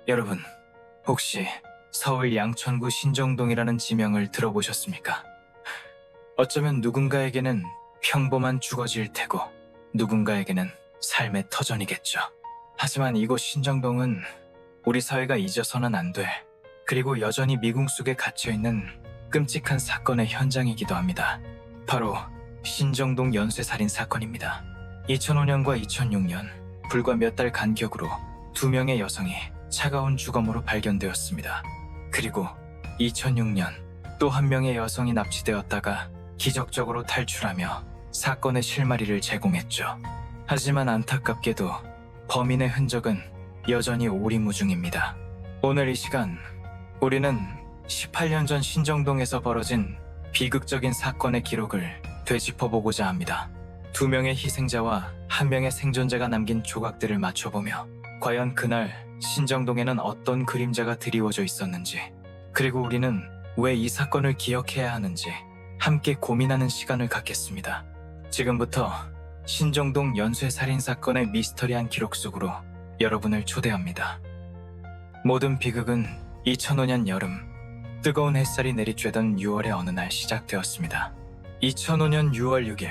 여러분, 혹시 서울 양천구 신정동이라는 지명을 들어보셨습니까? 어쩌면 누군가에게는 평범한 주거지일 테고 누군가에게는 삶의 터전이겠죠. 하지만 이곳 신정동은 우리 사회가 잊어서는 안 돼. 그리고 여전히 미궁 속에 갇혀있는 끔찍한 사건의 현장이기도 합니다. 바로 신정동 연쇄살인 사건입니다. 2005년과 2006년 불과 몇 달 간격으로 2명의 여성이 차가운 주검으로 발견되었습니다. 그리고 2006년 또 한 명의 여성이 납치되었다가 기적적으로 탈출하며 사건의 실마리를 제공했죠. 하지만 안타깝게도 범인의 흔적은 여전히 오리무중입니다. 오늘 이 시간 우리는 18년 전 신정동에서 벌어진 비극적인 사건의 기록을 되짚어보고자 합니다. 2명의 희생자와 1명의 생존자가 남긴 조각들을 맞춰보며 과연 그날 신정동에는 어떤 그림자가 드리워져 있었는지, 그리고 우리는 왜 이 사건을 기억해야 하는지 함께 고민하는 시간을 갖겠습니다. 지금부터 신정동 연쇄살인 사건의 미스터리한 기록 속으로 여러분을 초대합니다. 모든 비극은 2005년 여름, 뜨거운 햇살이 내리쬐던 6월의 어느 날 시작되었습니다. 2005년 6월 6일,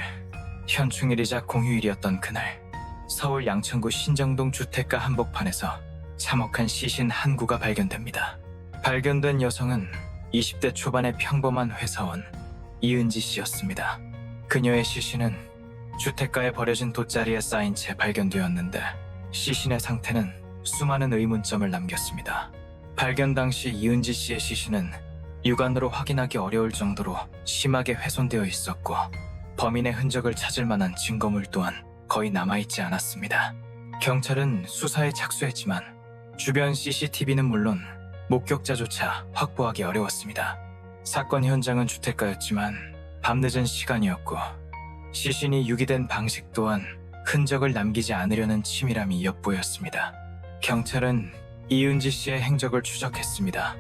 현충일이자 공휴일이었던 그날, 서울 양천구 신정동 주택가 한복판에서 참혹한 시신 한 구가 발견됩니다. 발견된 여성은 20대 초반의 평범한 회사원 이은지 씨였습니다. 그녀의 시신은 주택가에 버려진 돗자리에 쌓인 채 발견되었는데 시신의 상태는 수많은 의문점을 남겼습니다. 발견 당시 이은지 씨의 시신은 육안으로 확인하기 어려울 정도로 심하게 훼손되어 있었고 범인의 흔적을 찾을 만한 증거물 또한 거의 남아있지 않았습니다. 경찰은 수사에 착수했지만 주변 CCTV는 물론 목격자조차 확보하기 어려웠습니다. 사건 현장은 주택가였지만 밤늦은 시간이었고 시신이 유기된 방식 또한 흔적을 남기지 않으려는 치밀함이 엿보였습니다. 경찰은 이은지 씨의 행적을 추적했습니다.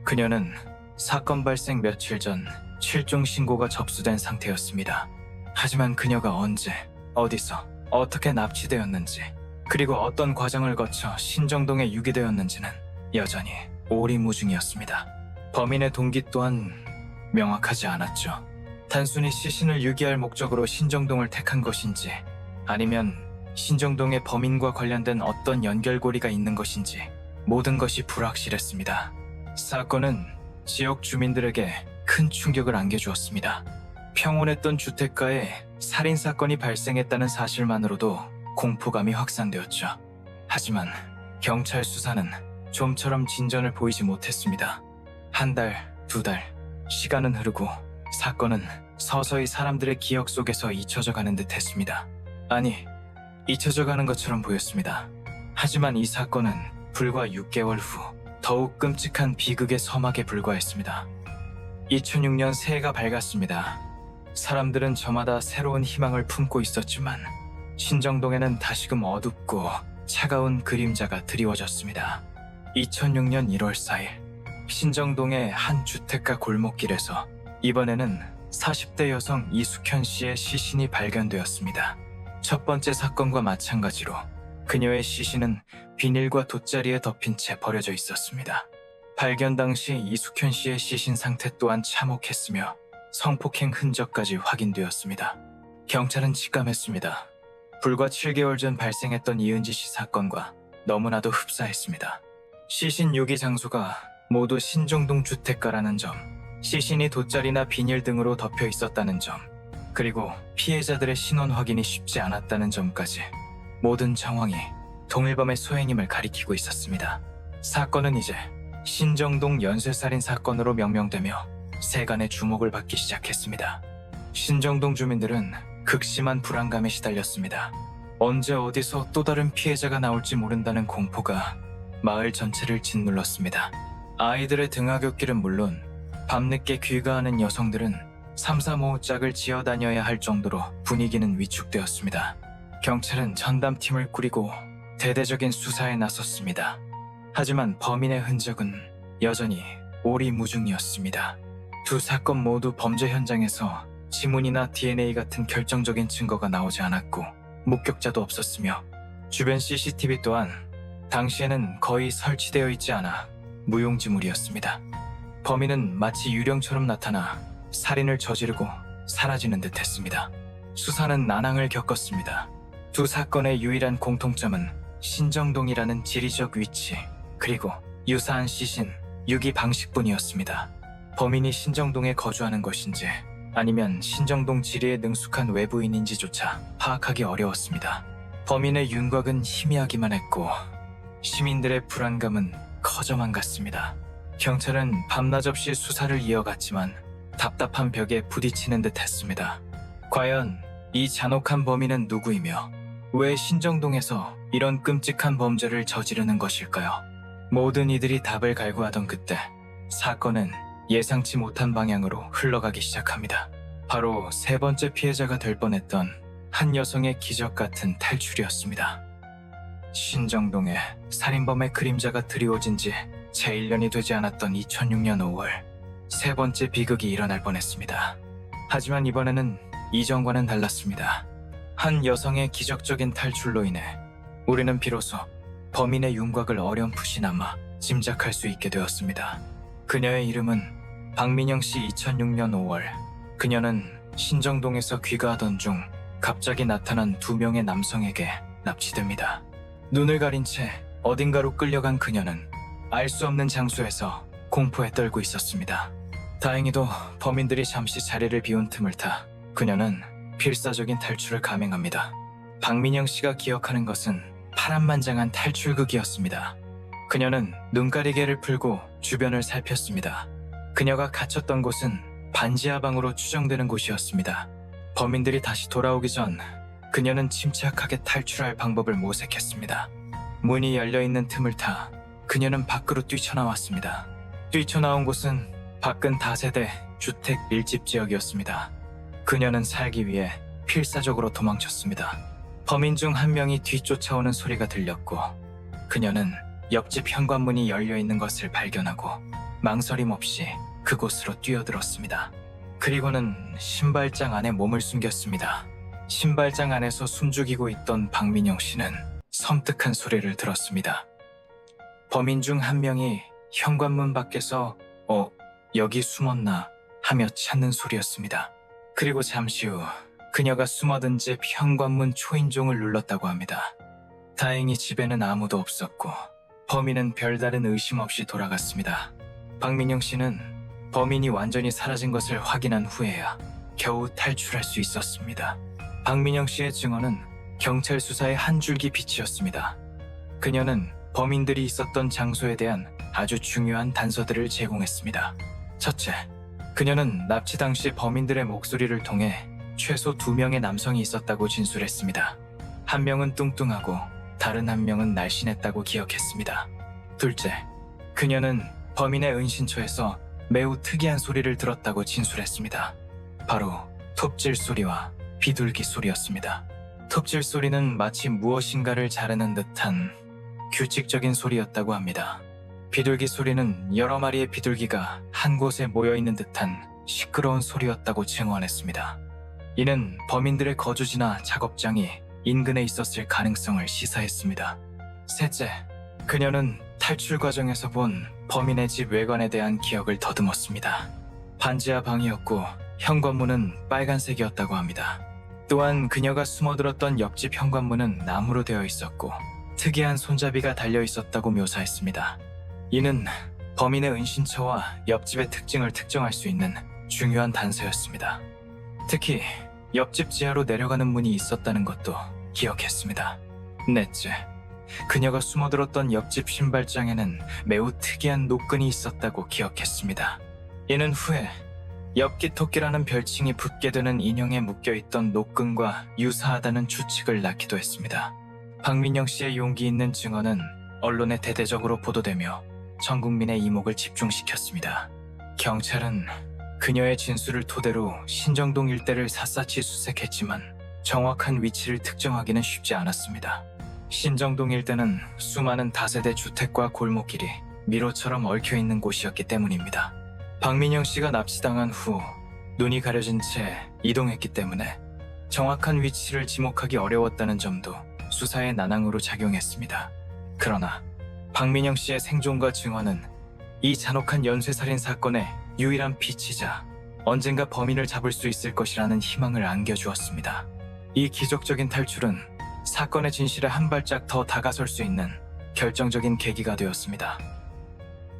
그녀는 사건 발생 며칠 전 실종 신고가 접수된 상태였습니다. 하지만 그녀가 언제, 어디서, 어떻게 납치되었는지, 그리고 어떤 과정을 거쳐 신정동에 유기되었는지는 여전히 오리무중이었습니다. 범인의 동기 또한 명확하지 않았죠. 단순히 시신을 유기할 목적으로 신정동을 택한 것인지, 아니면 신정동의 범인과 관련된 어떤 연결고리가 있는 것인지 모든 것이 불확실했습니다. 사건은 지역 주민들에게 큰 충격을 안겨주었습니다. 평온했던 주택가에 살인사건이 발생했다는 사실만으로도 공포감이 확산되었죠. 하지만 경찰 수사는 좀처럼 진전을 보이지 못했습니다. 한 달, 2달, 시간은 흐르고 사건은 서서히 사람들의 기억 속에서 잊혀져 가는 듯 했습니다. 아니, 잊혀져 가는 것처럼 보였습니다. 하지만 이 사건은 불과 6개월 후 더욱 끔찍한 비극의 서막에 불과했습니다. 2006년 새해가 밝았습니다. 사람들은 저마다 새로운 희망을 품고 있었지만 신정동에는 다시금 어둡고 차가운 그림자가 드리워졌습니다. 2006년 1월 4일, 신정동의 한 주택가 골목길에서 이번에는 40대 여성 이숙현 씨의 시신이 발견되었습니다. 첫 번째 사건과 마찬가지로 그녀의 시신은 비닐과 돗자리에 덮인 채 버려져 있었습니다. 발견 당시 이숙현 씨의 시신 상태 또한 참혹했으며 성폭행 흔적까지 확인되었습니다. 경찰은 직감했습니다. 불과 7개월 전 발생했던 이은지 씨 사건과 너무나도 흡사했습니다. 시신 유기 장소가 모두 신정동 주택가라는 점, 시신이 돗자리나 비닐 등으로 덮여 있었다는 점, 그리고 피해자들의 신원 확인이 쉽지 않았다는 점까지 모든 정황이 동일범의 소행임을 가리키고 있었습니다. 사건은 이제 신정동 연쇄살인 사건으로 명명되며 세간의 주목을 받기 시작했습니다. 신정동 주민들은 극심한 불안감에 시달렸습니다. 언제 어디서 또 다른 피해자가 나올지 모른다는 공포가 마을 전체를 짓눌렀습니다. 아이들의 등하굣길은 물론 밤늦게 귀가하는 여성들은 삼삼오오 짝을 지어 다녀야 할 정도로 분위기는 위축되었습니다. 경찰은 전담팀을 꾸리고 대대적인 수사에 나섰습니다. 하지만 범인의 흔적은 여전히 오리무중이었습니다. 두 사건 모두 범죄 현장에서 지문이나 DNA 같은 결정적인 증거가 나오지 않았고 목격자도 없었으며 주변 CCTV 또한 당시에는 거의 설치되어 있지 않아 무용지물이었습니다. 범인은 마치 유령처럼 나타나 살인을 저지르고 사라지는 듯 했습니다. 수사는 난항을 겪었습니다. 두 사건의 유일한 공통점은 신정동이라는 지리적 위치, 그리고 유사한 시신, 유기 방식뿐이었습니다. 범인이 신정동에 거주하는 것인지 아니면 신정동 지리에 능숙한 외부인인지조차 파악하기 어려웠습니다. 범인의 윤곽은 희미하기만 했고 시민들의 불안감은 커져만 갔습니다. 경찰은 밤낮 없이 수사를 이어갔지만 답답한 벽에 부딪히는 듯 했습니다. 과연 이 잔혹한 범인은 누구이며 왜 신정동에서 이런 끔찍한 범죄를 저지르는 것일까요? 모든 이들이 답을 갈구하던 그때 사건은 예상치 못한 방향으로 흘러가기 시작합니다. 바로 세 번째 피해자가 될 뻔했던 한 여성의 기적 같은 탈출이었습니다. 신정동에 살인범의 그림자가 드리워진 지 채 1년이 되지 않았던 2006년 5월 세 번째 비극이 일어날 뻔했습니다. 하지만 이번에는 이전과는 달랐습니다. 한 여성의 기적적인 탈출로 인해 우리는 비로소 범인의 윤곽을 어렴풋이나마 짐작할 수 있게 되었습니다. 그녀의 이름은 박민영 씨. 2006년 5월 그녀는 신정동에서 귀가하던 중 갑자기 나타난 두 명의 남성에게 납치됩니다. 눈을 가린 채 어딘가로 끌려간 그녀는 알 수 없는 장소에서 공포에 떨고 있었습니다. 다행히도 범인들이 잠시 자리를 비운 틈을 타 그녀는 필사적인 탈출을 감행합니다. 박민영 씨가 기억하는 것은 파란만장한 탈출극이었습니다. 그녀는 눈가리개를 풀고 주변을 살폈습니다. 그녀가 갇혔던 곳은 반지하방으로 추정되는 곳이었습니다. 범인들이 다시 돌아오기 전 그녀는 침착하게 탈출할 방법을 모색했습니다. 문이 열려있는 틈을 타 그녀는 밖으로 뛰쳐나왔습니다. 뛰쳐나온 곳은 밖은 다세대 주택 밀집 지역이었습니다. 그녀는 살기 위해 필사적으로 도망쳤습니다. 범인 중 한 명이 뒤쫓아오는 소리가 들렸고 그녀는 옆집 현관문이 열려있는 것을 발견하고 망설임 없이 그곳으로 뛰어들었습니다. 그리고는 신발장 안에 몸을 숨겼습니다. 신발장 안에서 숨죽이고 있던 박민영 씨는 섬뜩한 소리를 들었습니다. 범인 중 한 명이 현관문 밖에서 여기 숨었나 하며 찾는 소리였습니다. 그리고 잠시 후 그녀가 숨어든 집 현관문 초인종을 눌렀다고 합니다. 다행히 집에는 아무도 없었고 범인은 별다른 의심 없이 돌아갔습니다. 박민영 씨는 범인이 완전히 사라진 것을 확인한 후에야 겨우 탈출할 수 있었습니다. 박민영 씨의 증언은 경찰 수사의 한 줄기 빛이었습니다. 그녀는 범인들이 있었던 장소에 대한 아주 중요한 단서들을 제공했습니다. 첫째, 그녀는 납치 당시 범인들의 목소리를 통해 최소 2명의 남성이 있었다고 진술했습니다. 한 명은 뚱뚱하고 다른 한 명은 날씬했다고 기억했습니다. 둘째, 그녀는 범인의 은신처에서 매우 특이한 소리를 들었다고 진술했습니다. 바로 톱질 소리와 비둘기 소리였습니다. 톱질 소리는 마치 무엇인가를 자르는 듯한 규칙적인 소리였다고 합니다. 비둘기 소리는 여러 마리의 비둘기가 한 곳에 모여있는 듯한 시끄러운 소리였다고 증언했습니다. 이는 범인들의 거주지나 작업장이 인근에 있었을 가능성을 시사했습니다. 셋째, 그녀는 탈출 과정에서 본 범인의 집 외관에 대한 기억을 더듬었습니다. 반지하 방이었고 현관문은 빨간색이었다고 합니다. 또한 그녀가 숨어들었던 옆집 현관문은 나무로 되어 있었고 특이한 손잡이가 달려 있었다고 묘사했습니다. 이는 범인의 은신처와 옆집의 특징을 특정할 수 있는 중요한 단서였습니다. 특히 옆집 지하로 내려가는 문이 있었다는 것도 기억했습니다. 넷째, 그녀가 숨어들었던 옆집 신발장에는 매우 특이한 노끈이 있었다고 기억했습니다. 이는 후에 엽기토끼라는 별칭이 붙게 되는 인형에 묶여있던 노끈과 유사하다는 추측을 낳기도 했습니다. 박민영 씨의 용기 있는 증언은 언론에 대대적으로 보도되며 전 국민의 이목을 집중시켰습니다. 경찰은 그녀의 진술을 토대로 신정동 일대를 샅샅이 수색했지만 정확한 위치를 특정하기는 쉽지 않았습니다. 신정동 일대는 수많은 다세대 주택과 골목길이 미로처럼 얽혀있는 곳이었기 때문입니다. 박민영 씨가 납치당한 후 눈이 가려진 채 이동했기 때문에 정확한 위치를 지목하기 어려웠다는 점도 수사의 난항으로 작용했습니다. 그러나 박민영 씨의 생존과 증언은 이 잔혹한 연쇄살인 사건의 유일한 빛이자 언젠가 범인을 잡을 수 있을 것이라는 희망을 안겨주었습니다. 이 기적적인 탈출은 사건의 진실에 한 발짝 더 다가설 수 있는 결정적인 계기가 되었습니다.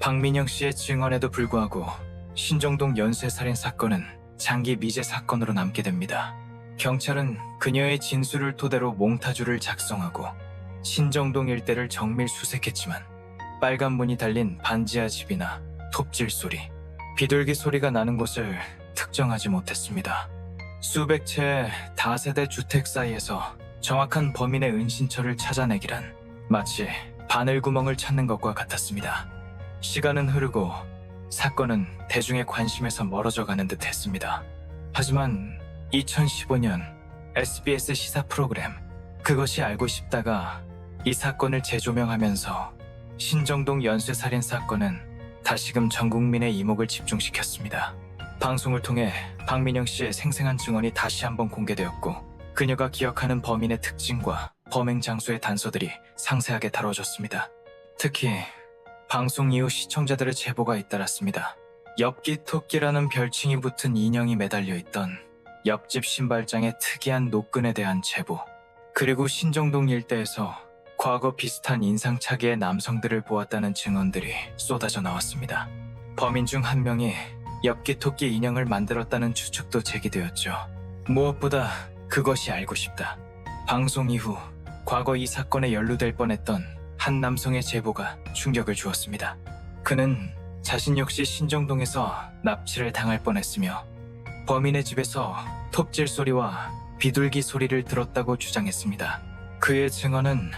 박민영 씨의 증언에도 불구하고 신정동 연쇄살인 사건은 장기 미제 사건으로 남게 됩니다. 경찰은 그녀의 진술을 토대로 몽타주를 작성하고 신정동 일대를 정밀 수색했지만 빨간 문이 달린 반지하 집이나 톱질 소리, 비둘기 소리가 나는 곳을 특정하지 못했습니다. 수백 채의 다세대 주택 사이에서 정확한 범인의 은신처를 찾아내기란 마치 바늘구멍을 찾는 것과 같았습니다. 시간은 흐르고 사건은 대중의 관심에서 멀어져 가는 듯 했습니다. 하지만 2015년 SBS 시사 프로그램 그것이 알고 싶다가 이 사건을 재조명하면서 신정동 연쇄살인 사건은 다시금 전 국민의 이목을 집중시켰습니다. 방송을 통해 박민영 씨의 생생한 증언이 다시 한번 공개되었고 그녀가 기억하는 범인의 특징과 범행 장소의 단서들이 상세하게 다뤄졌습니다. 특히 방송 이후 시청자들의 제보가 잇따랐습니다. 엽기토끼라는 별칭이 붙은 인형이 매달려 있던 옆집 신발장의 특이한 노끈에 대한 제보, 그리고 신정동 일대에서 과거 비슷한 인상착의의 남성들을 보았다는 증언들이 쏟아져 나왔습니다. 범인 중 한 명이 엽기토끼 인형을 만들었다는 추측도 제기되었죠. 무엇보다 그것이 알고 싶다. 방송 이후 과거 이 사건에 연루될 뻔했던 한 남성의 제보가 충격을 주었습니다. 그는 자신 역시 신정동에서 납치를 당할 뻔했으며 범인의 집에서 톱질 소리와 비둘기 소리를 들었다고 주장했습니다. 그의 증언은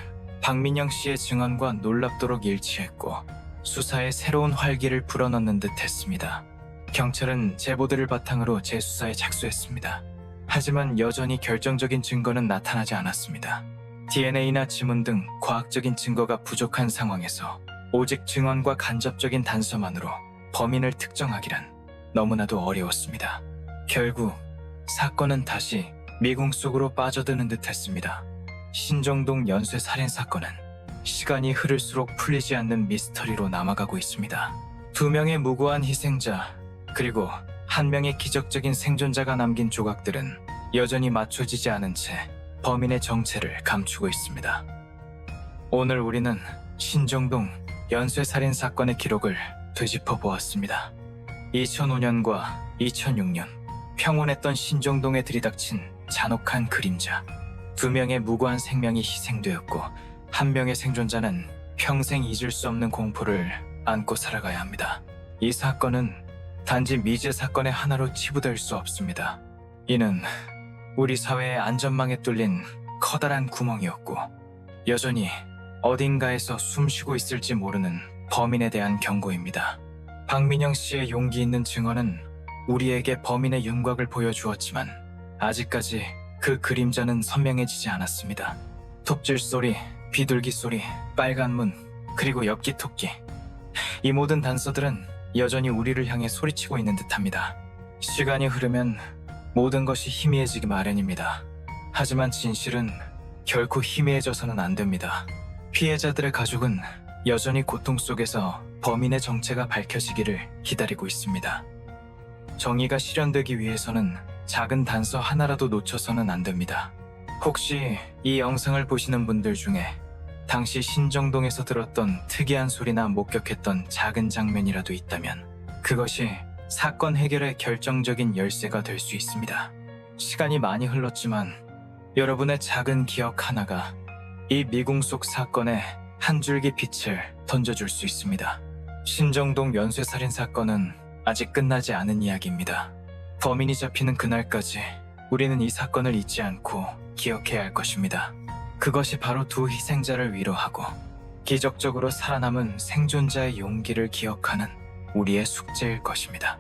박민영 씨의 증언과 놀랍도록 일치했고 수사에 새로운 활기를 불어넣는 듯 했습니다. 경찰은 제보들을 바탕으로 재수사에 착수했습니다. 하지만 여전히 결정적인 증거는 나타나지 않았습니다. DNA나 지문 등 과학적인 증거가 부족한 상황에서 오직 증언과 간접적인 단서만으로 범인을 특정하기란 너무나도 어려웠습니다. 결국 사건은 다시 미궁 속으로 빠져드는 듯 했습니다. 신정동 연쇄살인 사건은 시간이 흐를수록 풀리지 않는 미스터리로 남아가고 있습니다. 2명의 무고한 희생자, 그리고 1명의 기적적인 생존자가 남긴 조각들은 여전히 맞춰지지 않은 채 범인의 정체를 감추고 있습니다. 오늘 우리는 신정동 연쇄살인 사건의 기록을 되짚어 보았습니다. 2005년과 2006년 평온했던 신정동에 들이닥친 잔혹한 그림자. 2명의 무고한 생명이 희생되었고 1명의 생존자는 평생 잊을 수 없는 공포를 안고 살아가야 합니다. 이 사건은 단지 미제 사건의 하나로 치부될 수 없습니다. 이는 우리 사회의 안전망에 뚫린 커다란 구멍이었고 여전히 어딘가에서 숨쉬고 있을지 모르는 범인에 대한 경고입니다. 박민영 씨의 용기 있는 증언은 우리에게 범인의 윤곽을 보여주었지만 아직까지 그 그림자는 선명해지지 않았습니다. 톱질 소리, 비둘기 소리, 빨간 문, 그리고 엽기토끼. 이 모든 단서들은 여전히 우리를 향해 소리치고 있는 듯합니다. 시간이 흐르면 모든 것이 희미해지기 마련입니다. 하지만 진실은 결코 희미해져서는 안 됩니다. 피해자들의 가족은 여전히 고통 속에서 범인의 정체가 밝혀지기를 기다리고 있습니다. 정의가 실현되기 위해서는 작은 단서 하나라도 놓쳐서는 안 됩니다. 혹시 이 영상을 보시는 분들 중에 당시 신정동에서 들었던 특이한 소리나 목격했던 작은 장면이라도 있다면 그것이 사건 해결의 결정적인 열쇠가 될 수 있습니다. 시간이 많이 흘렀지만 여러분의 작은 기억 하나가 이 미궁 속 사건에 한 줄기 빛을 던져줄 수 있습니다. 신정동 연쇄살인 사건은 아직 끝나지 않은 이야기입니다. 범인이 잡히는 그날까지 우리는 이 사건을 잊지 않고 기억해야 할 것입니다. 그것이 바로 2 희생자를 위로하고 기적적으로 살아남은 생존자의 용기를 기억하는 우리의 숙제일 것입니다.